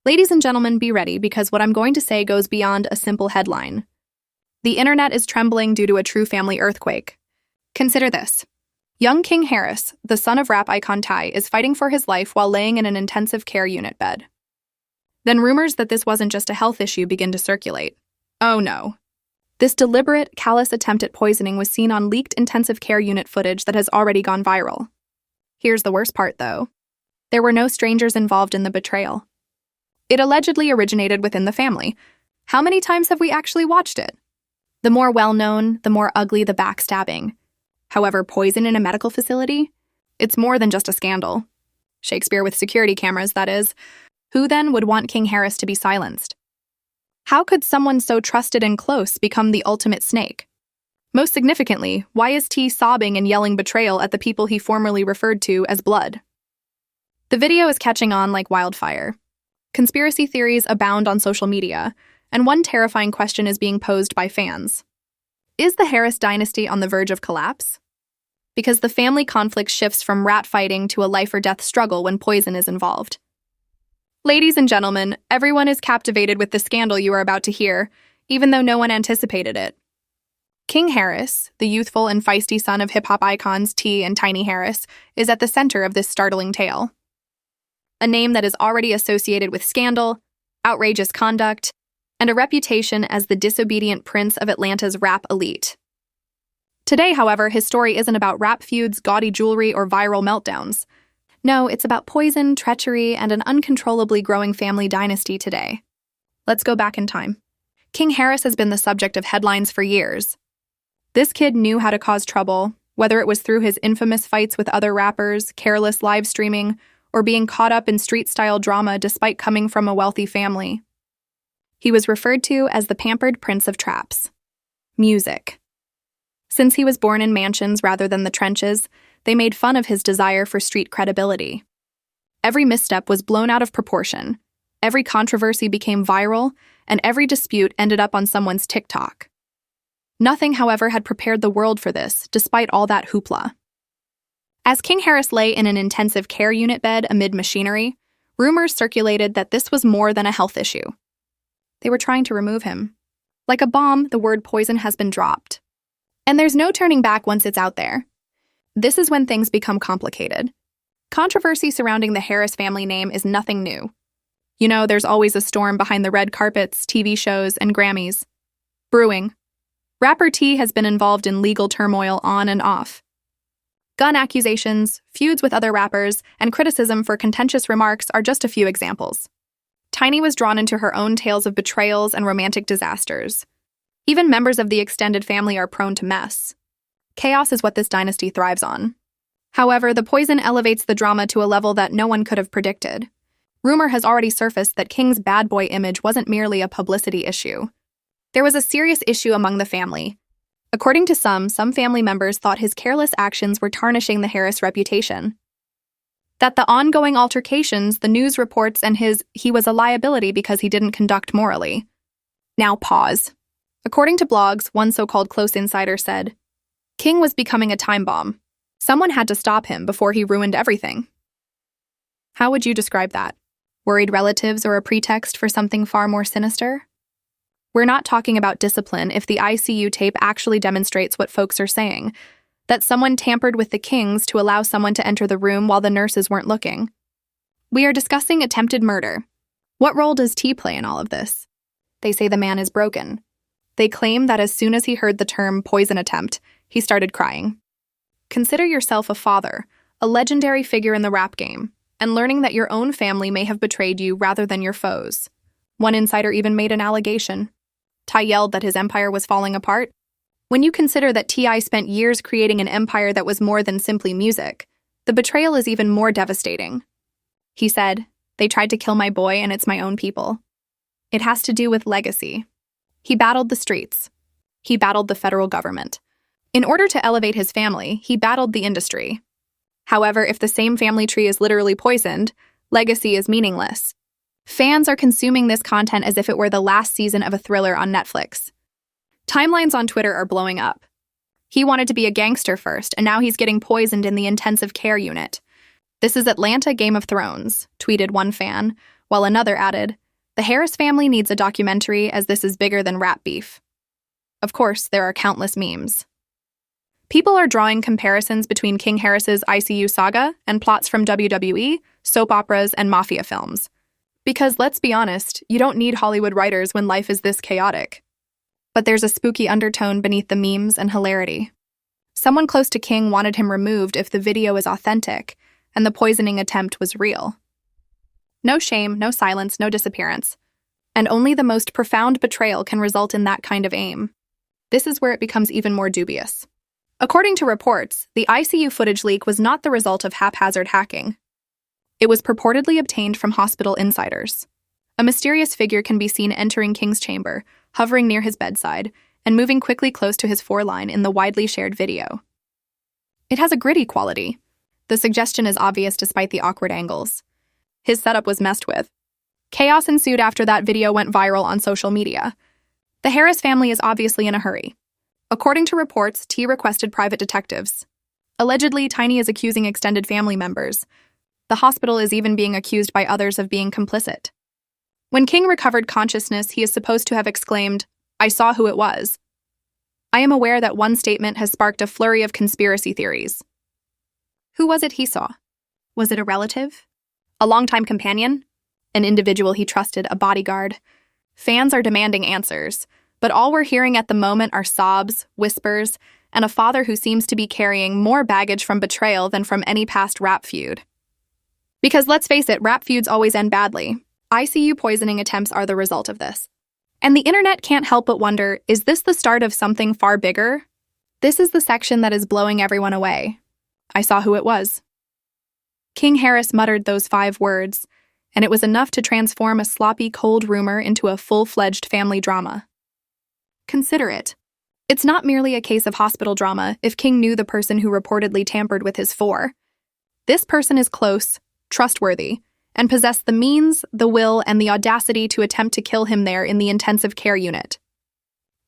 Ladies and gentlemen, be ready because what I'm going to say goes beyond a simple headline. The internet is trembling due to a true family earthquake. Consider this. Young King Harris, the son of rap icon Ty, is fighting for his life while laying in an intensive care unit bed. Then rumors that this wasn't just a health issue begin to circulate. Oh no. This deliberate, callous attempt at poisoning was seen on leaked intensive care unit footage that has already gone viral. Here's the worst part, though. There were no strangers involved in the betrayal. It allegedly originated within the family. How many times have we actually watched it? The more well-known, the more ugly the backstabbing. However, poison in a medical facility? It's more than just a scandal. Shakespeare with security cameras, that is. Who then would want King Harris to be silenced? How could someone so trusted and close become the ultimate snake? Most significantly, why is T sobbing and yelling betrayal at the people he formerly referred to as blood? The video is catching on like wildfire. Conspiracy theories abound on social media, and one terrifying question is being posed by fans. Is the Harris dynasty on the verge of collapse? Because the family conflict shifts from rat fighting to a life-or-death struggle when poison is involved. Ladies and gentlemen, everyone is captivated with the scandal you are about to hear, even though no one anticipated it. King Harris, the youthful and feisty son of hip-hop icons T and Tiny Harris, is at the center of this startling tale. A name that is already associated with scandal, outrageous conduct, and a reputation as the disobedient prince of Atlanta's rap elite. Today, however, his story isn't about rap feuds, gaudy jewelry, or viral meltdowns. No, it's about poison, treachery, and an uncontrollably growing family dynasty today. Let's go back in time. King Harris has been the subject of headlines for years. This kid knew how to cause trouble, whether it was through his infamous fights with other rappers, careless live streaming, or being caught up in street-style drama despite coming from a wealthy family. He was referred to as the pampered prince of traps. Music. Since he was born in mansions rather than the trenches, they made fun of his desire for street credibility. Every misstep was blown out of proportion, every controversy became viral, and every dispute ended up on someone's TikTok. Nothing, however, had prepared the world for this, despite all that hoopla. As King Harris lay in an intensive care unit bed amid machinery, rumors circulated that this was more than a health issue. They were trying to remove him. Like a bomb, the word poison has been dropped. And there's no turning back once it's out there. This is when things become complicated. Controversy surrounding the Harris family name is nothing new. You know, there's always a storm behind the red carpets, TV shows, and Grammys. Brewing. Rapper T has been involved in legal turmoil on and off. Gun accusations, feuds with other rappers, and criticism for contentious remarks are just a few examples. Tiny was drawn into her own tales of betrayals and romantic disasters. Even members of the extended family are prone to mess. Chaos is what this dynasty thrives on. However, the poison elevates the drama to a level that no one could have predicted. Rumor has already surfaced that King's bad boy image wasn't merely a publicity issue. There was a serious issue among the family. According to some family members thought his careless actions were tarnishing the Harris reputation. That the ongoing altercations, the news reports, and he was a liability because he didn't conduct morally. Now pause. According to blogs, one so-called close insider said, King was becoming a time bomb. Someone had to stop him before he ruined everything. How would you describe that? Worried relatives or a pretext for something far more sinister? We're not talking about discipline if the ICU tape actually demonstrates what folks are saying, that someone tampered with the Kings to allow someone to enter the room while the nurses weren't looking. We are discussing attempted murder. What role does T play in all of this? They say the man is broken. They claim that as soon as he heard the term poison attempt, he started crying. Consider yourself a father, a legendary figure in the rap game, and learning that your own family may have betrayed you rather than your foes. One insider even made an allegation. Ty yelled that his empire was falling apart. When you consider that T.I. spent years creating an empire that was more than simply music, the betrayal is even more devastating. He said, "They tried to kill my boy and it's my own people." It has to do with legacy. He battled the streets. He battled the federal government. In order to elevate his family, he battled the industry. However, if the same family tree is literally poisoned, legacy is meaningless. Fans are consuming this content as if it were the last season of a thriller on Netflix. Timelines on Twitter are blowing up. He wanted to be a gangster first, and now he's getting poisoned in the intensive care unit. This is Atlanta Game of Thrones, tweeted one fan, while another added, "The Harris family needs a documentary as this is bigger than rap beef." Of course, there are countless memes. People are drawing comparisons between King Harris's ICU saga and plots from WWE, soap operas, and mafia films. Because let's be honest, you don't need Hollywood writers when life is this chaotic. But there's a spooky undertone beneath the memes and hilarity. Someone close to King wanted him removed if the video is authentic, and the poisoning attempt was real. No shame, no silence, no disappearance. And only the most profound betrayal can result in that kind of aim. This is where it becomes even more dubious. According to reports, the ICU footage leak was not the result of haphazard hacking. It was purportedly obtained from hospital insiders. A mysterious figure can be seen entering King's chamber, hovering near his bedside, and moving quickly close to his foreline in the widely shared video. It has a gritty quality. The suggestion is obvious despite the awkward angles. His setup was messed with. Chaos ensued after that video went viral on social media. The Harris family is obviously in a hurry. According to reports, T requested private detectives. Allegedly, Tiny is accusing extended family members. The hospital is even being accused by others of being complicit. When King recovered consciousness, he is supposed to have exclaimed, "I saw who it was." I am aware that one statement has sparked a flurry of conspiracy theories. Who was it he saw? Was it a relative? A longtime companion? An individual he trusted, a bodyguard? Fans are demanding answers, but all we're hearing at the moment are sobs, whispers, and a father who seems to be carrying more baggage from betrayal than from any past rap feud. Because let's face it, rap feuds always end badly. ICU poisoning attempts are the result of this. And the internet can't help but wonder, is this the start of something far bigger? This is the section that is blowing everyone away. I saw who it was. King Harris muttered those 5 words, and it was enough to transform a sloppy, cold rumor into a full-fledged family drama. Consider it. It's not merely a case of hospital drama if King knew the person who reportedly tampered with his 4. This person is close, trustworthy, and possessed the means, the will, and the audacity to attempt to kill him there in the intensive care unit.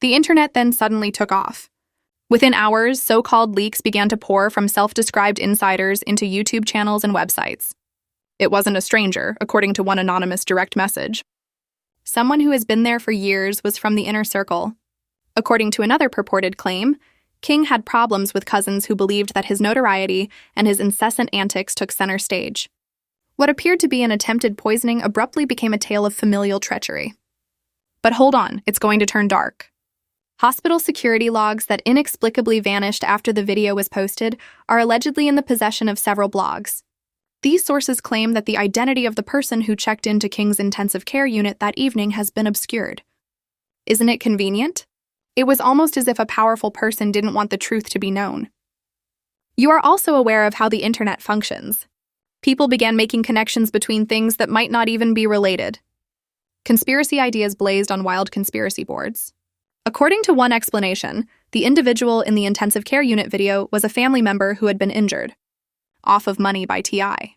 The internet then suddenly took off. Within hours, so-called leaks began to pour from self-described insiders into YouTube channels and websites. It wasn't a stranger, according to one anonymous direct message. Someone who has been there for years was from the inner circle. According to another purported claim, King had problems with cousins who believed that his notoriety and his incessant antics took center stage. What appeared to be an attempted poisoning abruptly became a tale of familial treachery. But hold on, it's going to turn dark. Hospital security logs that inexplicably vanished after the video was posted are allegedly in the possession of several blogs. These sources claim that the identity of the person who checked into King's intensive care unit that evening has been obscured. Isn't it convenient? It was almost as if a powerful person didn't want the truth to be known. You are also aware of how the internet functions. People began making connections between things that might not even be related. Conspiracy ideas blazed on wild conspiracy boards. According to one explanation, the individual in the intensive care unit video was a family member who had been injured, off of money by T.I.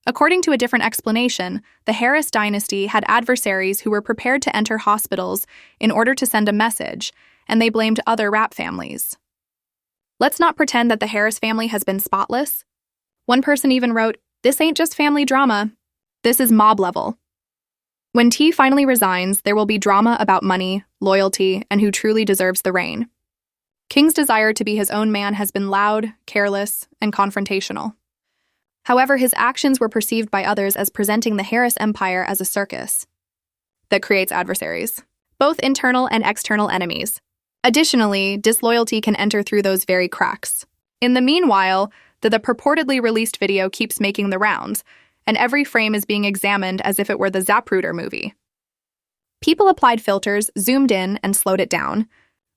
According to a different explanation, the Harris dynasty had adversaries who were prepared to enter hospitals in order to send a message, and they blamed other rap families. Let's not pretend that the Harris family has been spotless. One person even wrote, "This ain't just family drama. This is mob level." When T finally resigns, there will be drama about money, loyalty, and who truly deserves the reign. King's desire to be his own man has been loud, careless, and confrontational. However, his actions were perceived by others as presenting the Harris empire as a circus that creates adversaries, both internal and external enemies. Additionally, disloyalty can enter through those very cracks. In the meanwhile, the purportedly released video keeps making the rounds, and every frame is being examined as if it were the Zapruder movie. People applied filters, zoomed in, and slowed it down.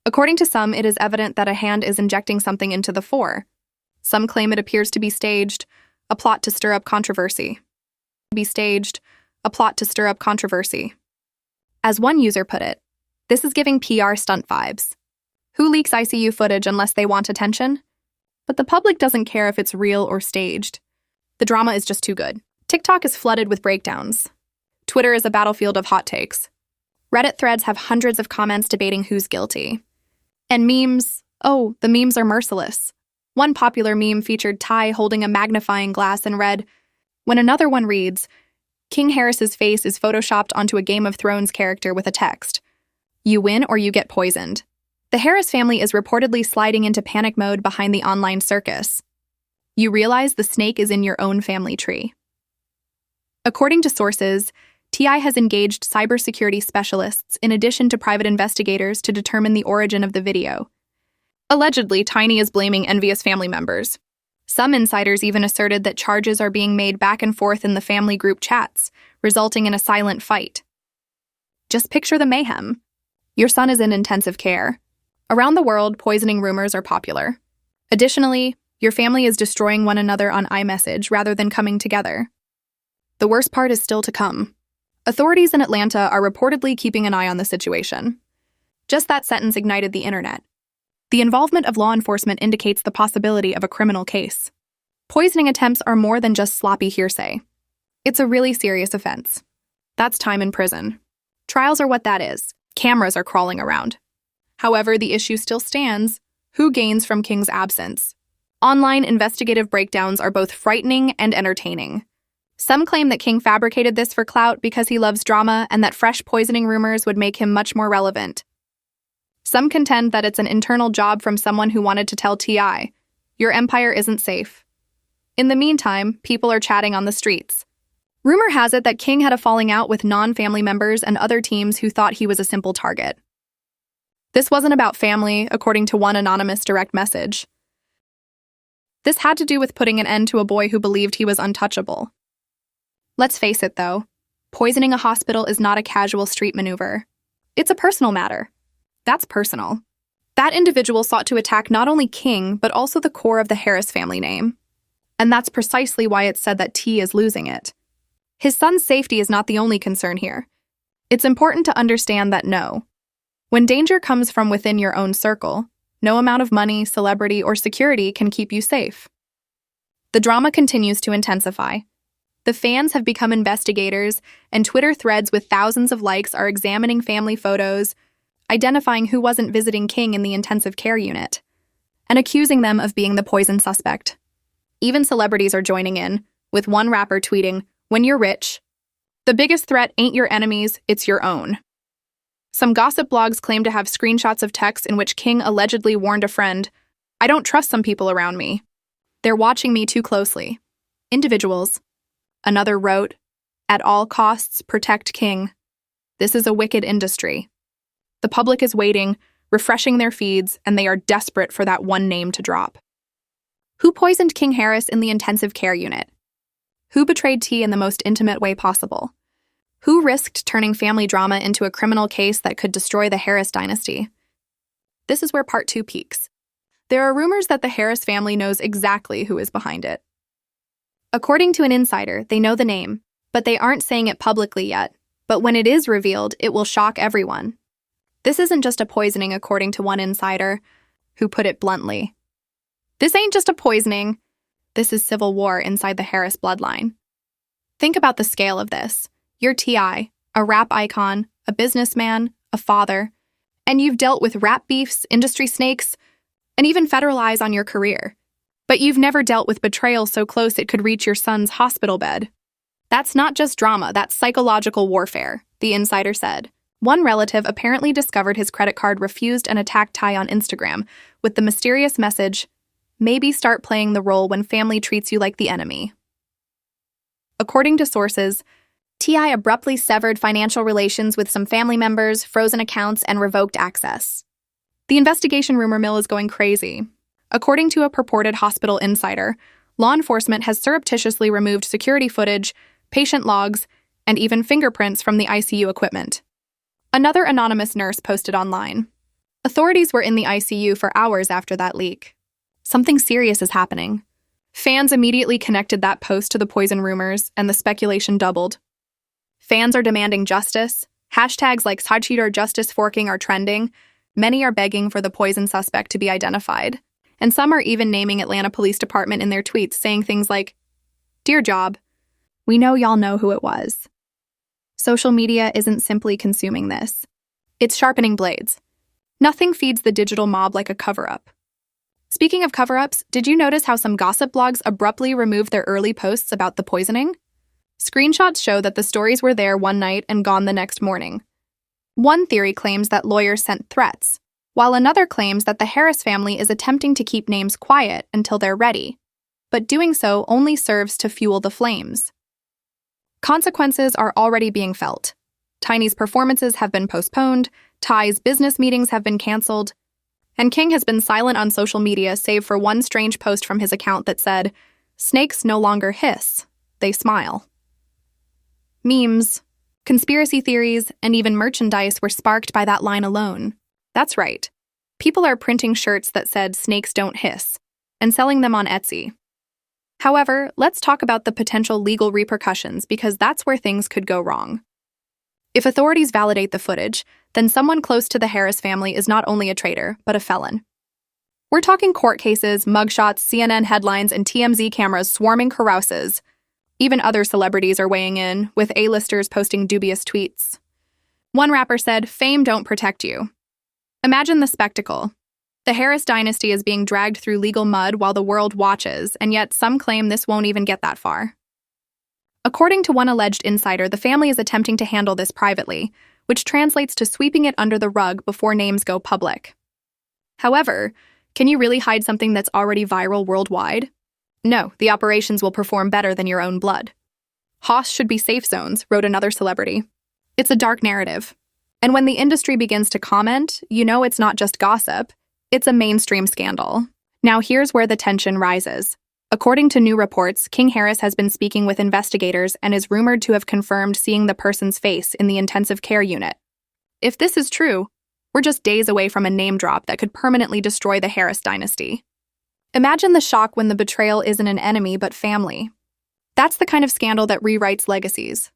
According to some, it is evident that a hand is injecting something into the 4. Some claim it appears to be staged, a plot to stir up controversy. As one user put it, this is giving PR stunt vibes. Who leaks ICU footage unless they want attention? But the public doesn't care if it's real or staged. The drama is just too good. TikTok is flooded with breakdowns. Twitter is a battlefield of hot takes. Reddit threads have hundreds of comments debating who's guilty. And memes, the memes are merciless. One popular meme featured Ty holding a magnifying glass and read, when another one reads, King Harris's face is photoshopped onto a Game of Thrones character with a text: "You win or you get poisoned." The Harris family is reportedly sliding into panic mode behind the online circus. You realize the snake is in your own family tree. According to sources, TI has engaged cybersecurity specialists in addition to private investigators to determine the origin of the video. Allegedly, Tiny is blaming envious family members. Some insiders even asserted that charges are being made back and forth in the family group chats, resulting in a silent fight. Just picture the mayhem. Your son is in intensive care. Around the world, poisoning rumors are popular. Additionally, your family is destroying one another on iMessage rather than coming together. The worst part is still to come. Authorities in Atlanta are reportedly keeping an eye on the situation. Just that sentence ignited the internet. The involvement of law enforcement indicates the possibility of a criminal case. Poisoning attempts are more than just sloppy hearsay. It's a really serious offense. That's time in prison. Trials are what that is. Cameras are crawling around. However, the issue still stands: who gains from King's absence? Online investigative breakdowns are both frightening and entertaining. Some claim that King fabricated this for clout because he loves drama and that fresh poisoning rumors would make him much more relevant. Some contend that it's an internal job from someone who wanted to tell TI, "Your empire isn't safe." In the meantime, people are chatting on the streets. Rumor has it that King had a falling out with non-family members and other teams who thought he was a simple target. This wasn't about family, according to one anonymous direct message. This had to do with putting an end to a boy who believed he was untouchable. Let's face it, though, poisoning a hospital is not a casual street maneuver. It's a personal matter. That's personal. That individual sought to attack not only King, but also the core of the Harris family name. And that's precisely why it's said that T is losing it. His son's safety is not the only concern here. It's important to understand that when danger comes from within your own circle, no amount of money, celebrity, or security can keep you safe. The drama continues to intensify. The fans have become investigators, and Twitter threads with thousands of likes are examining family photos, identifying who wasn't visiting King in the intensive care unit, and accusing them of being the poison suspect. Even celebrities are joining in, with one rapper tweeting, "When you're rich, the biggest threat ain't your enemies, it's your own." Some gossip blogs claim to have screenshots of texts in which King allegedly warned a friend, "I don't trust some people around me. They're watching me too closely." Individuals. Another wrote, "At all costs, protect King. This is a wicked industry." The public is waiting, refreshing their feeds, and they are desperate for that one name to drop. Who poisoned King Harris in the intensive care unit? Who betrayed T in the most intimate way possible? Who risked turning family drama into a criminal case that could destroy the Harris dynasty? This is where part 2 peaks. There are rumors that the Harris family knows exactly who is behind it. According to an insider, they know the name, but they aren't saying it publicly yet. But when it is revealed, it will shock everyone. This isn't just a poisoning, according to one insider, who put it bluntly. This ain't just a poisoning. This is civil war inside the Harris bloodline. Think about the scale of this. You're TI, a rap icon, a businessman, a father, and you've dealt with rap beefs, industry snakes, and even federal eyes on your career. But you've never dealt with betrayal so close it could reach your son's hospital bed. That's not just drama, that's psychological warfare, the insider said. One relative apparently discovered his credit card refused and attacked Ty on Instagram with the mysterious message, "Maybe start playing the role when family treats you like the enemy." According to sources, TI abruptly severed financial relations with some family members, frozen accounts, and revoked access. The investigation rumor mill is going crazy. According to a purported hospital insider, law enforcement has surreptitiously removed security footage, patient logs, and even fingerprints from the ICU equipment. Another anonymous nurse posted online. Authorities were in the ICU for hours after that leak. Something serious is happening. Fans immediately connected that post to the poison rumors, and the speculation doubled. Fans are demanding justice. Hashtags like Sajid or Justice Forking are trending. Many are begging for the poison suspect to be identified. And some are even naming Atlanta Police Department in their tweets, saying things like, "Dear Job, we know y'all know who it was." Social media isn't simply consuming this. It's sharpening blades. Nothing feeds the digital mob like a cover-up. Speaking of cover-ups, did you notice how some gossip blogs abruptly removed their early posts about the poisoning? Screenshots show that the stories were there one night and gone the next morning. One theory claims that lawyers sent threats, while another claims that the Harris family is attempting to keep names quiet until they're ready, but doing so only serves to fuel the flames. Consequences are already being felt. Tiny's performances have been postponed, Ty's business meetings have been canceled, and King has been silent on social media save for one strange post from his account that said, "Snakes no longer hiss, they smile." Memes, conspiracy theories, and even merchandise were sparked by that line alone. That's right. People are printing shirts that said "Snakes don't hiss" and selling them on Etsy. However, let's talk about the potential legal repercussions because that's where things could go wrong. If authorities validate the footage, then someone close to the Harris family is not only a traitor, but a felon. We're talking court cases, mugshots, CNN headlines, and TMZ cameras swarming carouses. Even other celebrities are weighing in, with A-listers posting dubious tweets. One rapper said, "Fame don't protect you." Imagine the spectacle. The Harris dynasty is being dragged through legal mud while the world watches, and yet some claim this won't even get that far. According to one alleged insider, the family is attempting to handle this privately, which translates to sweeping it under the rug before names go public. However, can you really hide something that's already viral worldwide? No, the operations will perform better than your own blood. Hoss should be safe zones, wrote another celebrity. It's a dark narrative. And when the industry begins to comment, you know it's not just gossip, it's a mainstream scandal. Now here's where the tension rises. According to new reports, King Harris has been speaking with investigators and is rumored to have confirmed seeing the person's face in the intensive care unit. If this is true, we're just days away from a name drop that could permanently destroy the Harris dynasty. Imagine the shock when the betrayal isn't an enemy but family. That's the kind of scandal that rewrites legacies.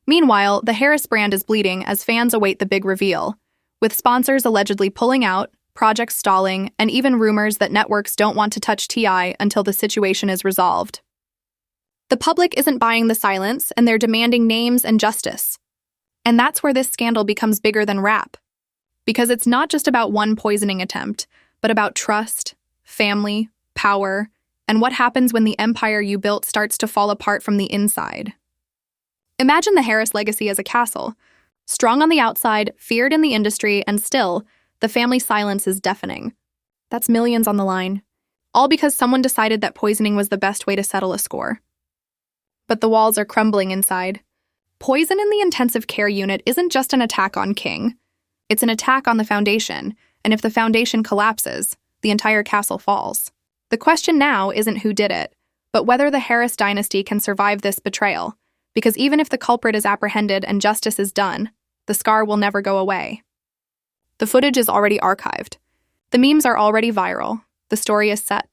Meanwhile, the Harris brand is bleeding as fans await the big reveal, with sponsors allegedly pulling out, projects stalling, and even rumors that networks don't want to touch TI until the situation is resolved. The public isn't buying the silence, and they're demanding names and justice. And that's where this scandal becomes bigger than rap. Because it's not just about one poisoning attempt, but about trust, family, power, and what happens when the empire you built starts to fall apart from the inside. Imagine the Harris legacy as a castle, strong on the outside, feared in the industry, and still, the family silence is deafening. That's millions on the line, all because someone decided that poisoning was the best way to settle a score. But the walls are crumbling inside. Poison in the intensive care unit isn't just an attack on King. It's an attack on the foundation, and if the foundation collapses, the entire castle falls. The question now isn't who did it, but whether the Harris dynasty can survive this betrayal, because even if the culprit is apprehended and justice is done, the scar will never go away. The footage is already archived. The memes are already viral. The story is set.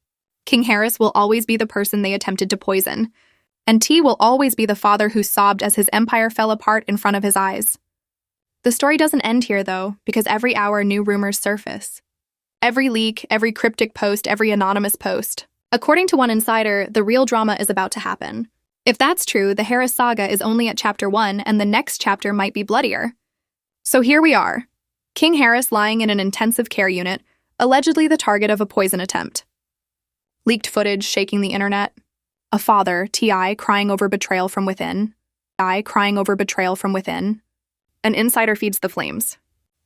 King Harris will always be the person they attempted to poison, and T will always be the father who sobbed as his empire fell apart in front of his eyes. The story doesn't end here, though, because every hour new rumors surface. Every leak, every cryptic post, every anonymous post. According to one insider, the real drama is about to happen. If that's true, the Harris saga is only at chapter 1, and the next chapter might be bloodier. So here we are. King Harris lying in an intensive care unit, allegedly the target of a poison attempt. Leaked footage shaking the internet. A father, T.I., crying over betrayal from within. An insider feeds the flames.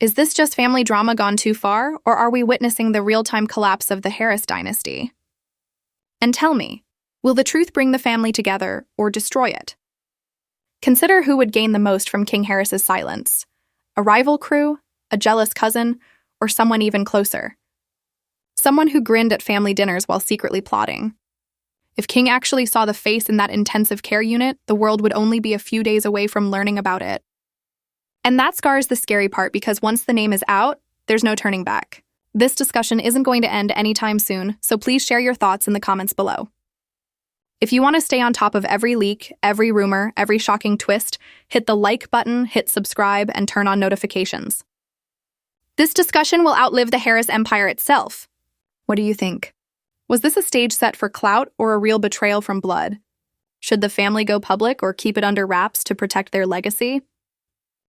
Is this just family drama gone too far, or are we witnessing the real-time collapse of the Harris dynasty? And tell me, will the truth bring the family together or destroy it? Consider who would gain the most from King Harris's silence. A rival crew? A jealous cousin, or someone even closer. Someone who grinned at family dinners while secretly plotting. If King actually saw the face in that intensive care unit, the world would only be a few days away from learning about it. And that scar is the scary part because once the name is out, there's no turning back. This discussion isn't going to end anytime soon, so please share your thoughts in the comments below. If you want to stay on top of every leak, every rumor, every shocking twist, hit the like button, hit subscribe, and turn on notifications. This discussion will outlive the Harris empire itself. What do you think? Was this a stage set for clout or a real betrayal from blood? Should the family go public or keep it under wraps to protect their legacy?